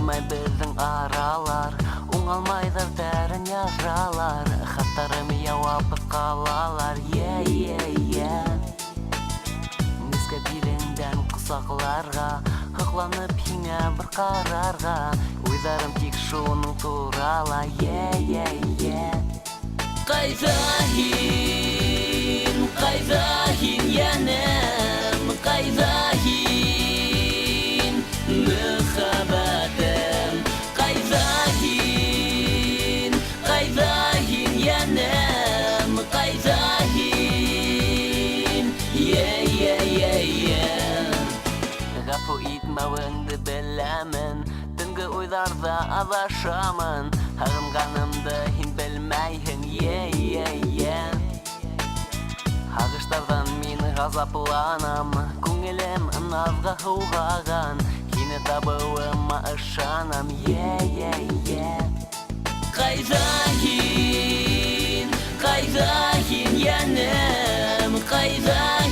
Сыймай біздің аралар, оңалмайдар дәрін яжалар. Хаттарым яуапы қалалар, Неске биліңден құсақларға, Хықланып хиңе бір қарарға. Ойдарым тек шуның турала, Қайзахин, янем, Қайзахин, мөхаббатым. Қайзахин, янем, Қайзахин, Ғафу итмәуіңді біләмін, түнгі ойларда адашамын. Ағынғанымды хин білмәйхін, Ағыштардан мен ғазапланам, көңілім назға хуғаған, Хині табуыма ышанам, Қайзахин, янем, Қайзахин.